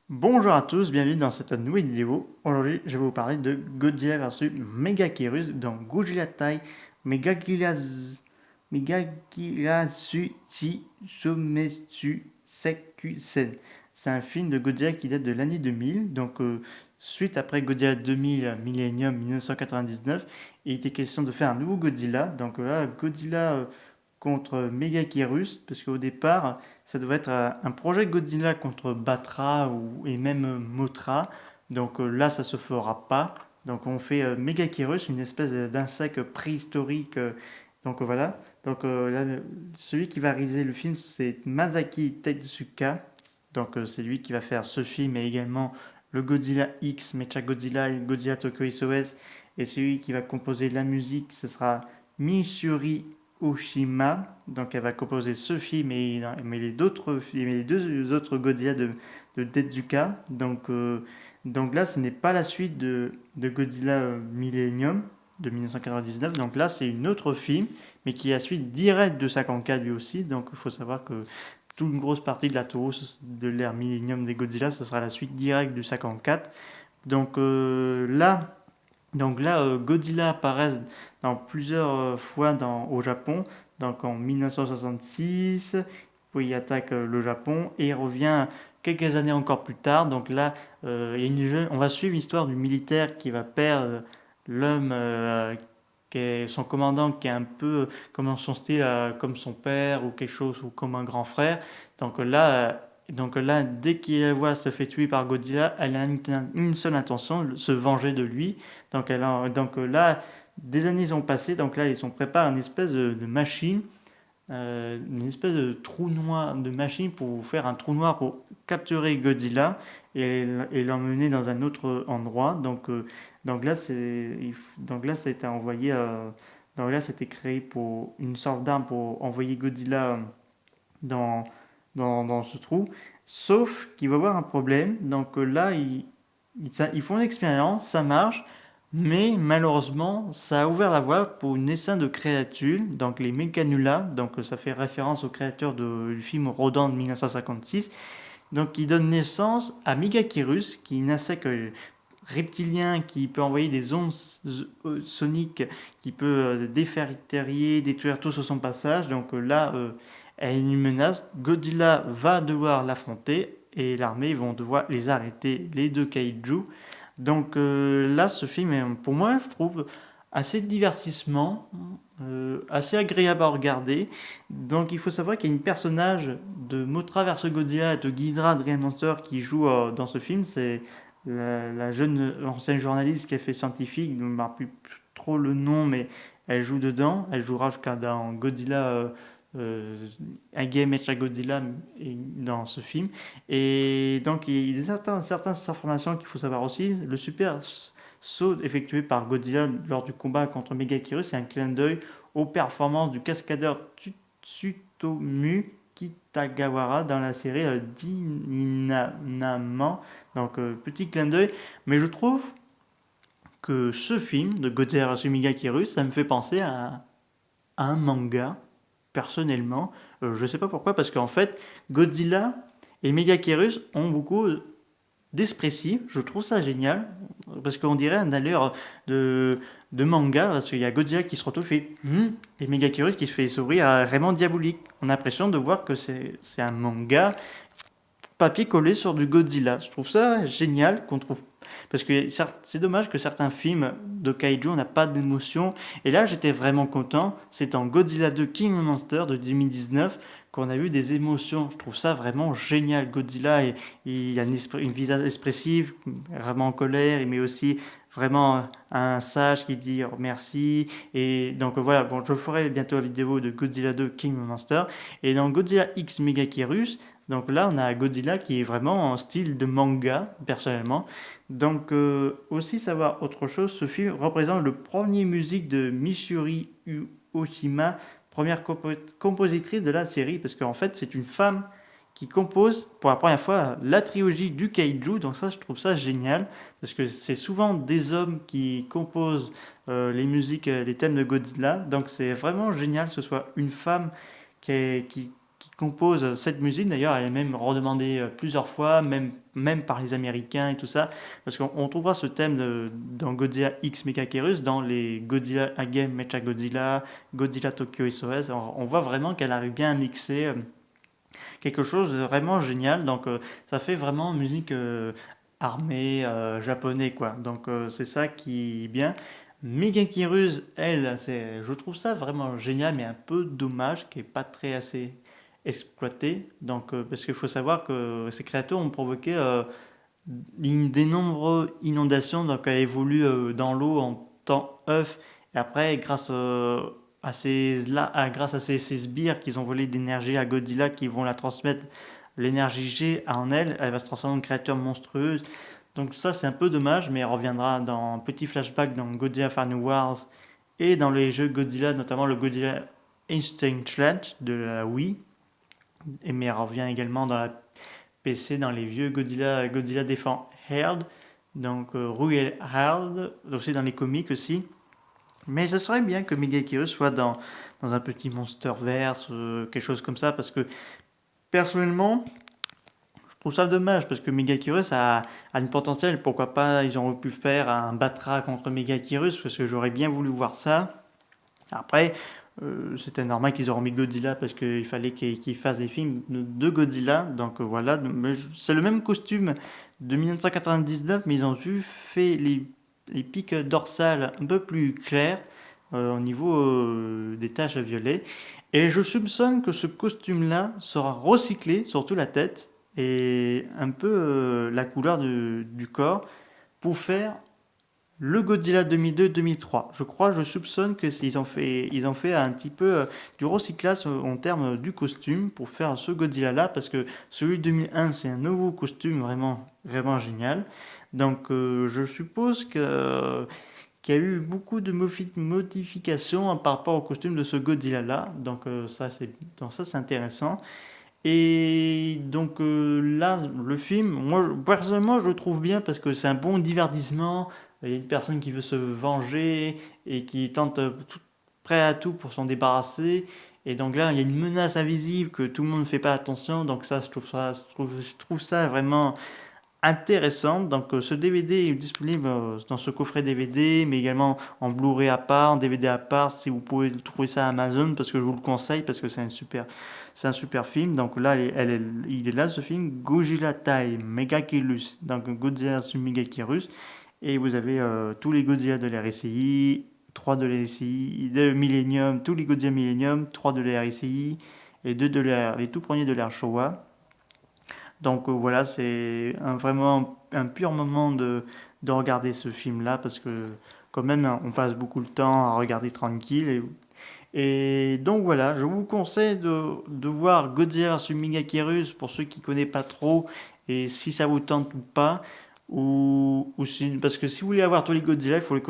Bonjour à tous, bienvenue dans cette nouvelle vidéo. Aujourd'hui, je vais vous parler de Godzilla vs Megaquerus dans Gojilatai Megakiratsuchi Sometsu Sekusen. C'est un film de Godzilla qui date de l'année 2000, donc suite après Godzilla 2000, Millennium 1999, il était question de faire un nouveau Godzilla. Donc là, Godzilla contre Megaquerus, parce qu'au départ, ça devait être un projet Godzilla contre Batra et même Mothra. Donc là, ça se fera pas. Donc on fait Megaquerus, une espèce d'insecte préhistorique. Donc voilà. Donc là, celui qui va réaliser le film, c'est Masaki Tezuka. Donc c'est lui qui va faire ce film et également le Godzilla X, Mecha Godzilla et Godzilla Tokyo SOS. Et celui qui va composer la musique, ce sera Mitsuri Oshima. Donc elle va composer ce film mais les deux autres Godzilla de Tezuka. Donc là, ce n'est pas la suite de Godzilla Millennium de 1999. Donc là, c'est une autre film, mais qui est la suite directe de 54 lui aussi. Donc il faut savoir que toute une grosse partie de la Toho de l'ère Millennium des Godzilla, ce sera la suite directe du 54. Donc Godzilla apparaît dans plusieurs fois au Japon. Donc en 1966, puis il attaque le Japon et il revient quelques années encore plus tard. Donc là, on va suivre l'histoire du militaire qui va perdre l'homme, qui est son commandant, qui est un peu comme dans son style, comme son père ou quelque chose, ou comme un grand frère. Donc là, dès qu'il voit se fait tuer par Godzilla, elle a une seule intention, se venger de lui. Donc là, des années ont passé, donc là, ils ont préparé une espèce de machine, une espèce de trou noir de machine pour faire un trou noir pour capturer Godzilla et l'emmener dans un autre endroit. Donc là, ça a été envoyé. Donc là, c'était créé pour une sorte d'arme pour envoyer Godzilla dans, dans ce trou. Sauf qu'il va y avoir un problème. Donc là, ils font une expérience, ça marche. Mais malheureusement, ça a ouvert la voie pour une essaim de créatures, donc les Mechanula, donc ça fait référence aux créatures du film Rodan de 1956, donc qui donne naissance à Megaquerus, qui est un insecte reptilien qui peut envoyer des ondes soniques, qui peut défaire, détruire tout sur son passage. Donc là, elle est une menace. Godzilla va devoir l'affronter et l'armée vont devoir les arrêter, les deux kaiju. Donc là, ce film est, pour moi, je trouve assez divertissement, assez agréable à regarder. Donc il faut savoir qu'il y a une personnage de Mothra vs Godzilla et de Ghidra Dream Monster qui joue dans ce film. C'est la jeune ancienne journaliste qui a fait scientifique, je ne me rappelle plus trop le nom, mais elle joue dedans. Elle jouera jusqu'à dans Godzilla, un game Mecha Godzilla dans ce film. Et donc il y a certaines informations qu'il faut savoir aussi. Le super saut effectué par Godzilla lors du combat contre Megaquerus, c'est un clin d'œil aux performances du cascadeur Tsutomu Kitagawara dans la série Dynamon. Donc petit clin d'œil, mais je trouve que ce film de Godzilla vs Megaquerus, ça me fait penser à un manga, personnellement. Je sais pas pourquoi, parce qu'en fait, Godzilla et Megaquerus ont beaucoup d'expressif. Je trouve ça génial, parce qu'on dirait un allure de manga, parce qu'il y a Godzilla qui se retrouve fait et Megaquerus qui se fait sourire vraiment diabolique. On a l'impression de voir que c'est un manga papier collé sur du Godzilla. Je trouve ça génial qu'on trouve. Parce que c'est dommage que certains films de kaiju, on n'a pas d'émotion. Et là, j'étais vraiment content. C'est en Godzilla 2 King of Monsters de 2019 qu'on a eu des émotions. Je trouve ça vraiment génial. Godzilla, il a une visage expressive, vraiment en colère, mais aussi vraiment un sage qui dit merci. Et donc voilà, bon, je ferai bientôt la vidéo de Godzilla 2 King of Monsters. Et dans Godzilla X Megaquerus, donc là, on a Godzilla qui est vraiment en style de manga, personnellement. Donc, aussi savoir autre chose, ce film représente le premier musique de Mitsuri Oshima, première compositrice de la série, parce qu'en fait, c'est une femme qui compose pour la première fois la trilogie du kaiju. Donc ça, je trouve ça génial, parce que c'est souvent des hommes qui composent les musiques, les thèmes de Godzilla. Donc c'est vraiment génial que ce soit une femme qui qui compose cette musique. D'ailleurs, elle est même redemandée plusieurs fois, même par les Américains et tout ça, parce qu'on trouvera ce thème dans Godzilla X Mechakerus, dans les Godzilla Again Mechagodzilla, Godzilla Tokyo SOS. On voit vraiment qu'elle arrive bien à mixer quelque chose de vraiment génial. Donc, ça fait vraiment musique armée japonais, quoi. Donc, c'est ça qui est bien. Megakirus, elle, je trouve ça vraiment génial, mais un peu dommage, qui est pas très assez exploité. Donc, parce qu'il faut savoir que ces créatures ont provoqué des nombreuses inondations. Donc, elle évolue dans l'eau en temps œuf. Et après, grâce à ces sbires qui ont volé d'énergie à Godzilla, qui vont la transmettre l'énergie G en elle, elle va se transformer en une créature monstrueuse. Donc ça, c'est un peu dommage, mais elle reviendra dans un petit flashback dans Godzilla Final Wars et dans les jeux Godzilla, notamment le Godzilla Instinct Land de la Wii. Mais elle revient également dans la PC, dans les vieux Godzilla, Godzilla défend Herd, donc Ruel Herd, aussi dans les comics aussi. Mais ce serait bien que Megakirus soit dans un petit Monsterverse, quelque chose comme ça, parce que personnellement, je trouve ça dommage, parce que Megakirus a une potentiel. Pourquoi pas, ils auraient pu faire un Batra contre Megakirus, parce que j'aurais bien voulu voir ça. Après, c'était normal qu'ils aient mis Godzilla, parce qu'il fallait qu'ils fassent des films de Godzilla. Donc voilà, c'est le même costume de 1999, mais ils ont dû faire les pics dorsales un peu plus clairs au niveau des taches violettes. Et je soupçonne que ce costume-là sera recyclé, surtout la tête, et un peu la couleur du corps, pour faire le Godzilla 2002-2003. Je soupçonne ils ont fait un petit peu du recyclage en termes du costume pour faire ce Godzilla-là, parce que celui de 2001, c'est un nouveau costume vraiment, vraiment génial. Donc je suppose qu'il y a eu beaucoup de modifications par rapport au costume de ce Godzilla-là. Donc ça, c'est intéressant. Et donc là, le film, moi personnellement, je le trouve bien parce que c'est un bon divertissement. Il y a une personne qui veut se venger et qui tente prêt à tout pour s'en débarrasser. Et donc là, il y a une menace invisible que tout le monde ne fait pas attention. Donc ça, je trouve ça vraiment intéressant. Donc ce DVD est disponible dans ce coffret DVD, mais également en Blu-ray à part, en DVD à part, si vous pouvez trouver ça à Amazon, parce que je vous le conseille, parce que c'est un super film. Donc là, il est là ce film, Godzilla Time, Megakirus, donc Godzilla sur Megakirus, et vous avez tous les Godzilla de l'RSI, 3 de l'RSI, de Millennium, tous les Godzilla Millennium, 3 de l'RSI, et 2 les tout premiers de l'ère Showa. Donc voilà, c'est vraiment un pur moment de regarder ce film-là, parce que quand même, hein, on passe beaucoup de temps à regarder tranquille. Et donc voilà, je vous conseille de voir Godzilla vs Megakirus pour ceux qui ne connaissent pas trop, et si ça vous tente ou pas. Parce que si vous voulez avoir tous les Godzilla, il faut les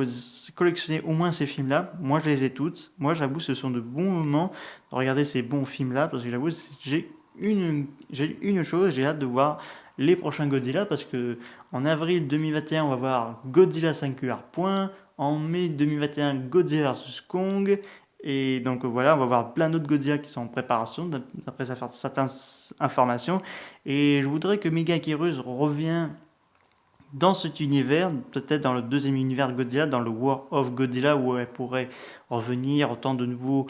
collectionner au moins ces films-là. Moi, je les ai toutes. Moi, j'avoue, ce sont de bons moments de regarder ces bons films-là, parce que j'avoue, j'ai une chose, j'ai hâte de voir les prochains Godzilla, parce que en avril 2021, on va voir Godzilla 5QR Point, en mai 2021, Godzilla vs Kong, et donc voilà, on va voir plein d'autres Godzilla qui sont en préparation, d'après certaines informations, et je voudrais que Megakirus revienne dans cet univers, peut-être dans le deuxième univers de Godzilla, dans le War of Godzilla, où elle pourrait revenir autant de nouveaux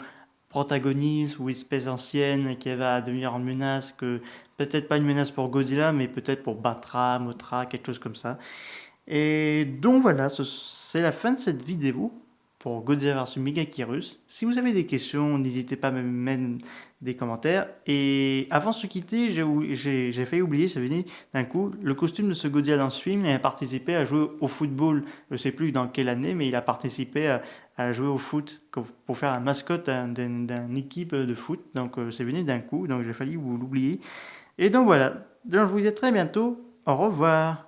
protagonistes ou espèces anciennes qui va devenir une menace, que peut-être pas une menace pour Godzilla, mais peut-être pour Batra, Mothra, quelque chose comme ça. Et donc voilà, c'est la fin de cette vidéo pour Godzilla vs Megakirus. Si vous avez des questions, n'hésitez pas à me mettre des commentaires. Et avant de se quitter, j'ai failli oublier, ça venait d'un coup, le costume de ce Godzilla dans ce film, il a participé à jouer au football. Je ne sais plus dans quelle année, mais il a participé à jouer au foot pour faire la mascotte d'une équipe de foot. Donc c'est venu d'un coup, donc j'ai failli vous l'oublier. Et donc voilà, donc, je vous dis à très bientôt. Au revoir.